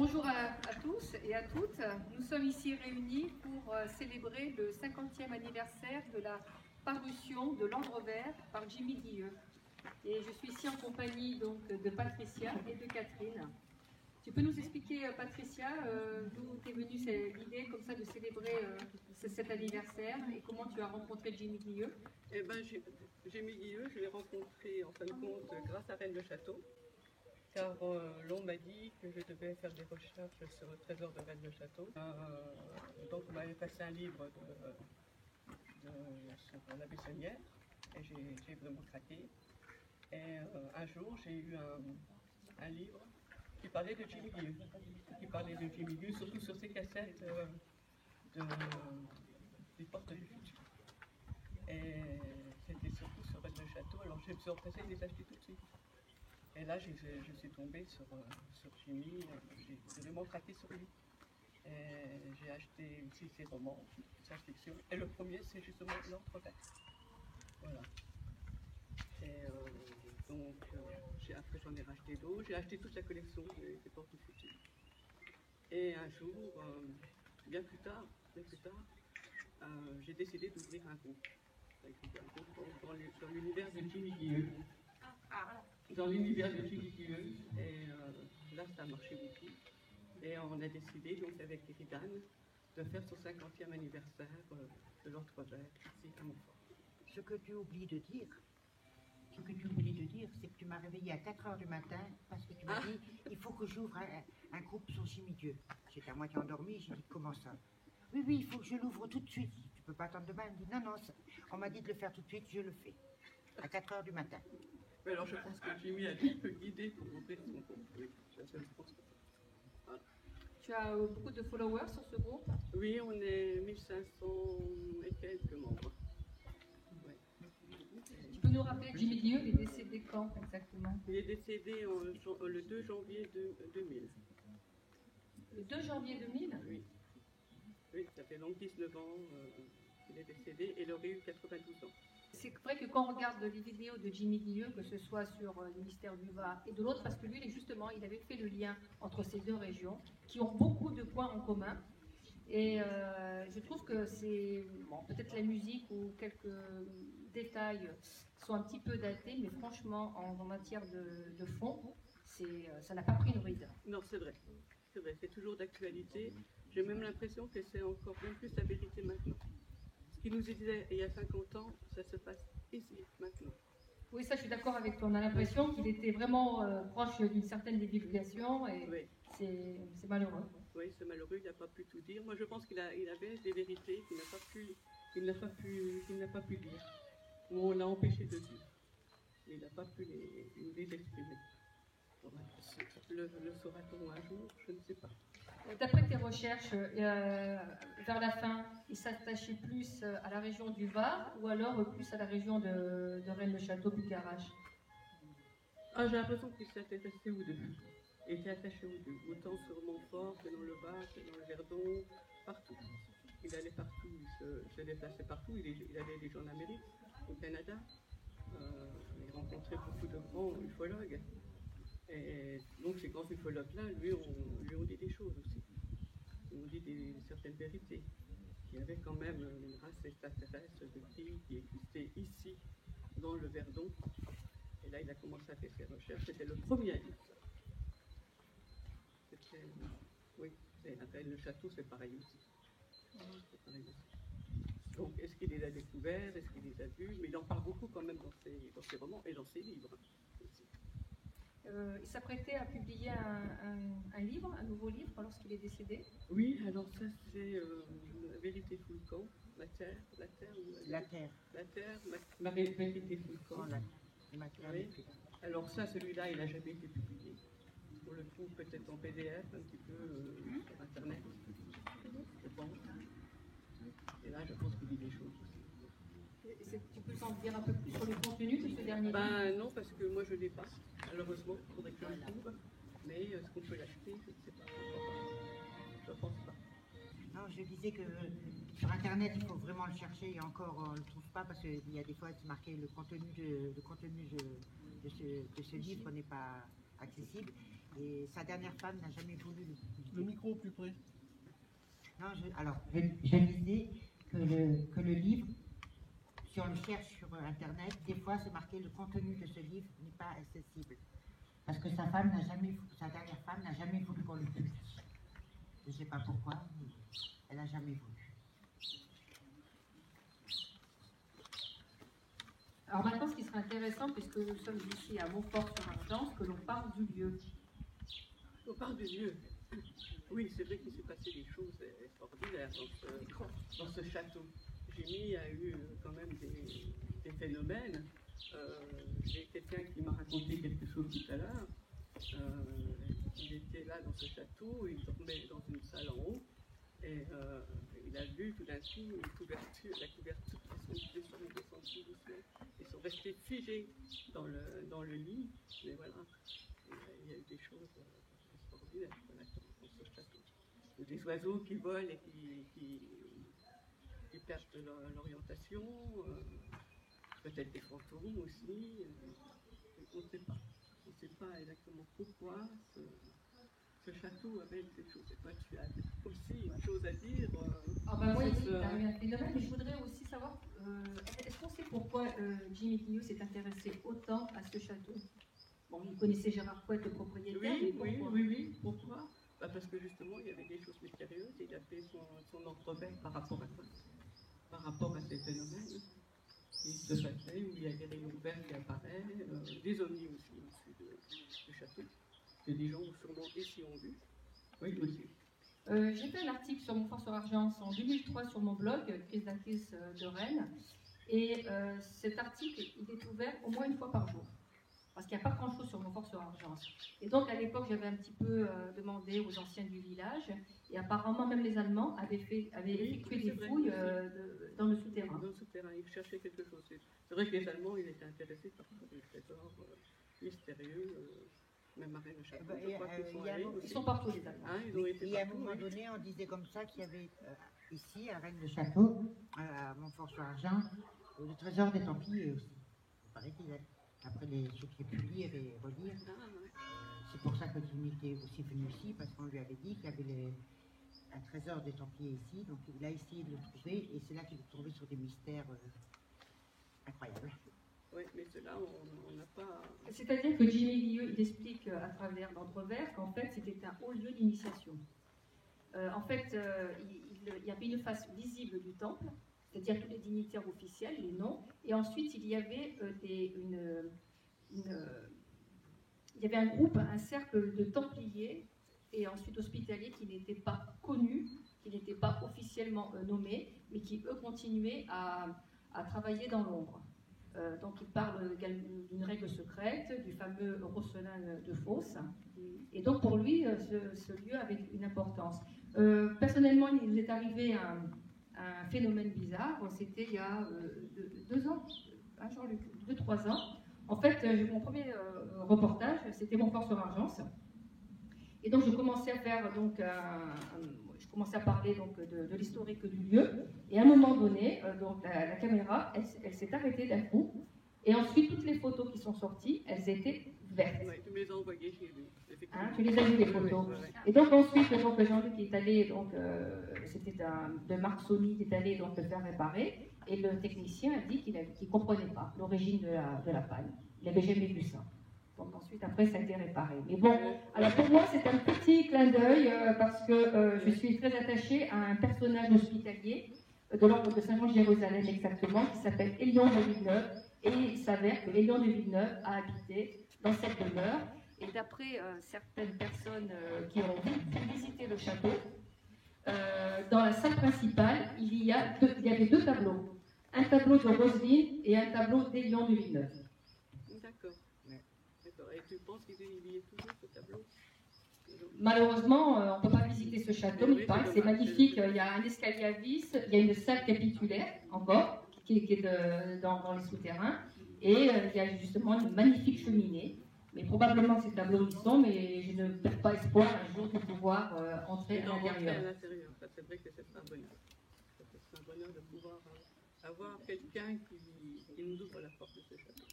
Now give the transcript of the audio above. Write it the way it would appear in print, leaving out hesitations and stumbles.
Bonjour à tous et à toutes. Nous sommes ici réunis pour célébrer le 50e anniversaire de la parution de L'Andre Vert par Jimmy Guilleux. Et je suis ici en compagnie donc de Patricia et de Catherine. Tu peux nous expliquer, Patricia, d'où t'es venue l'idée comme ça de célébrer cet anniversaire et comment tu as rencontré Jimmy Guilleux? Eh ben, Jimmy Guilleux, je l'ai rencontré en fin de compte grâce à Rennes le Château, car l'on m'a dit que je devais faire des recherches sur le trésor de Rennes le Château. Donc on m'avait passé un livre sur la buissonnière et j'ai vraiment craqué. Et un jour j'ai eu un livre qui parlait de Jimmy Guilleux, surtout sur ses cassettes des Portes du Futur. Et c'était surtout sur Rennes le Château, alors je me suis empressée de les acheter tout de suite. Et là, je suis tombée sur Jimmy, j'ai vraiment craqué sur lui. J'ai acheté aussi ses romans, sa fiction. Et le premier, c'est justement L'Andre Vert. Voilà. Et donc, après, j'en ai racheté d'autres. J'ai acheté toute la collection des Portes du Futur. Et un jour, bien plus tard, j'ai décidé d'ouvrir un groupe. Dans l'univers de Jimmy Guilleux. Dans l'univers de Jimmy Guilleux. Et là, ça a marché beaucoup. Et on a décidé, donc avec Eridan, de faire son 50e anniversaire de L'Andre Vert ici à Montfort. Ce que tu oublies de dire, c'est que tu m'as réveillée à 4 h du matin parce que tu m'as dit il faut que j'ouvre un groupe sur Jimmy Guilleux. J'étais à moitié endormie, j'ai dit comment ça? Oui, il faut que je l'ouvre tout de suite. Tu peux pas attendre demain? Elle me dit non, on m'a dit de le faire tout de suite, je le fais. À 4 h du matin. Mais alors je pense que Jimmy a dû me guider pour ouvrir son groupe. Oui, je pense. Voilà. Tu as beaucoup de followers sur ce groupe? Oui, on est 1500 et quelques membres. Ouais. Tu peux nous rappeler, Jimmy Guilleux, il est décédé quand exactement? Il est décédé le 2 janvier 2000. Le 2 janvier 2000? Oui. Oui, ça fait donc 19 ans qu'il est décédé et il aurait eu 92 ans. C'est vrai que quand on regarde les vidéos de Jimmy Guilleux, que ce soit sur le mystère du Var et de l'autre, parce que lui, justement, il avait fait le lien entre ces deux régions, qui ont beaucoup de points en commun. Et je trouve que c'est, bon, peut-être la musique ou quelques détails sont un petit peu datés, mais franchement, en matière de fond, ça n'a pas pris une ride. Non, c'est vrai, c'est toujours d'actualité. J'ai même l'impression que c'est encore bien plus la vérité maintenant. Ce qu'il nous disait il y a 50 ans, ça se passe ici, maintenant. Oui, ça je suis d'accord avec toi. On a l'impression qu'il était vraiment proche d'une certaine divulgation et oui. C'est malheureux. Oui, c'est malheureux, il n'a pas pu tout dire. Moi je pense qu'il avait des vérités qu'il n'a pas pu dire. Ou on l'a empêché de dire. Il n'a pas pu les exprimer. Le saura-t-on un jour? Je ne sais pas. D'après tes recherches, vers la fin, il s'attachait plus à la région du Var ou alors plus à la région de Rennes le Château, Bucarache? J'ai l'impression qu'il s'était attaché aux deux. Il était attaché aux deux, autant sur Montfort que dans le Var, que dans le Verdon, partout. Il allait partout, il se déplaçait partout. Il allait déjà en Amérique, au Canada. Il rencontrait beaucoup de grands ufologues. Et donc ces grands ufologues-là, lui ont dit des choses aussi. Ils ont dit certaines vérités. Il y avait quand même une race extraterrestre de filles qui existait ici, dans le Verdon. Et là, il a commencé à faire ses recherches. C'était le premier à dire ça. Oui, après le château, c'est pareil aussi. Donc, est-ce qu'il les a découverts? Est-ce qu'il les a vus? Mais il en parle beaucoup quand même dans ses romans et dans ses livres aussi. Il s'apprêtait à publier un livre, un nouveau livre, lorsqu'il est décédé. Oui, alors ça c'est La vérité sous le camp, la terre, ma vérité sous le camp. Oui. Alors ça, celui-là, il n'a jamais été publié. On le trouve peut-être en PDF, un petit peu sur Internet, je pense. Et là, je pense qu'il dit des choses aussi. Tu peux en dire un peu plus sur le contenu de ce dernier livre? Non, parce que moi je ne l'ai pas. Malheureusement, il faudrait que je le trouve. Mais est-ce qu'on peut l'acheter? Je ne sais pas. Je ne pense pas. Non, je disais que sur Internet, il faut vraiment le chercher et encore, on ne le trouve pas parce qu'il y a des fois, c'est marqué le contenu de ce livre n'est pas accessible. Et sa dernière femme n'a jamais voulu le publier. Le micro plus près. Non, je disais que le livre, si on le cherche sur Internet, des fois c'est marqué le contenu de ce livre n'est pas accessible. Parce que sa dernière femme n'a jamais voulu qu'on le publie. Je ne sais pas pourquoi, mais elle n'a jamais voulu. Alors maintenant, ce qui serait intéressant, puisque nous sommes ici à Montfort-sur-Argence, que l'on parle du lieu. On parle du lieu. Oui, c'est vrai qu'il s'est passé des choses extraordinaires dans ce château. Jimmy a eu quand même des phénomènes. J'ai quelqu'un qui m'a raconté quelque chose tout à l'heure. Il était là dans ce château, il dormait dans une salle en haut, et il a vu tout d'un coup la couverture qui sont descendus doucement. Ils sont restés figés dans le lit, mais voilà, il y a eu des choses extraordinaires dans ce château. Des oiseaux qui volent et qui perdent l'orientation, peut-être des fantômes aussi, on ne sait pas. On ne sait pas exactement pourquoi ce château amène ces choses. Et toi, tu as aussi une chose à dire. Oui, il a eu un phénomène, mais je voudrais aussi savoir, est-ce qu'on sait pourquoi Jimmy Guillot s'est intéressé autant à ce château? Bon, il connaissait Gérard Couette, le propriétaire. Oui. Pourquoi? Parce que justement, il y avait des choses mystérieuses et il a fait son entrevert par rapport à ça, par rapport à ces phénomènes qui se passaient, où il y a des rayons verts qui apparaissent, des ovnis aussi au-dessus du château, que des gens sûrement ici ont vu. Oui, aussi. J'ai fait un article sur Montfort-sur-Argence en 2003 sur mon blog, Crise d'actrice de Rennes, et cet article, il est ouvert au moins une fois par jour. Parce qu'il n'y a pas grand-chose sur Montfort-sur-Argence. Et donc, à l'époque, j'avais un petit peu demandé aux anciens du village, et apparemment, même les Allemands avaient effectué des fouilles dans le souterrain. Dans le souterrain, ils cherchaient quelque chose. C'est vrai que les Allemands, ils étaient intéressés par des trésors mystérieux, même à Rennes-le-Château. Ils sont partout, les Allemands. Et à un moment donné, on disait comme ça qu'il y avait ici, à Rennes-le-Château, à Montfort-sur-Argence, le trésor des Templiers aussi. Il paraît qu'il est. Après ce qu'il a pu lire et relire, c'est pour ça que Jimmy était aussi venu ici, parce qu'on lui avait dit qu'il y avait un trésor des Templiers ici, donc il a essayé de le trouver, et c'est là qu'il est tombé sur des mystères incroyables. Oui, mais cela, on n'a pas... C'est-à-dire que Jimmy Guillot, il explique à travers l'entrevers qu'en fait, c'était un haut lieu d'initiation. En fait, il y avait une face visible du temple, c'est-à-dire tous les dignitaires officiels, les noms, et ensuite il y avait il y avait un groupe, un cercle de Templiers, et ensuite hospitaliers qui n'étaient pas connus, qui n'étaient pas officiellement nommés, mais qui eux continuaient à travailler dans l'ombre. Donc il parle d'une règle secrète, du fameux Rosselin de Fos, et donc pour lui, ce lieu avait une importance. Personnellement, il nous est arrivé un phénomène bizarre, c'était il y a 2 ans, Jean-Luc, 2-3 ans. En fait, mon premier reportage, c'était Montfort-sur-Argence. Et donc, je commençais à faire, je commençais à parler de l'historique du lieu. Et à un moment donné, la caméra, elle s'est arrêtée d'un coup. Et ensuite, toutes les photos qui sont sorties, elles étaient vertes. Oui, tu me les as envoyées, j'ai vu. Tu les as vues, les photos. Et donc ensuite, Jean-Luc est allé, c'était de Marc Sony, qui est allé le faire réparer. Et le technicien a dit qu'il ne comprenait pas l'origine de la panne. Il n'avait jamais vu ça. Donc ensuite, après, ça a été réparé. Mais bon, alors pour moi, c'est un petit clin d'œil parce que je suis très attachée à un personnage hospitalier de l'ordre de Saint-Jean-de-Jérusalem exactement, qui s'appelle Élion de Villeneuve. Et il s'avère que Élion de Villeneuve a habité dans cette demeure. Et d'après certaines personnes qui ont visité le château, dans la salle principale, il y avait 2 tableaux. Un tableau de Roselyne et un tableau d'Élion de Villeneuve. D'accord. Et tu penses qu'il y ait toujours ce tableau? Malheureusement, on ne peut pas visiter ce château, mais il paraît que c'est magnifique. Il y a un escalier à vis, il y a une salle capitulaire encore, qui est dans les souterrains, et il y a justement une magnifique cheminée. Mais probablement ces tableaux y sont, mais je ne perds pas espoir un jour de pouvoir entrer à l'intérieur. C'est vrai que c'est un bonheur. C'est un bonheur de pouvoir avoir quelqu'un qui nous ouvre la porte de ce château.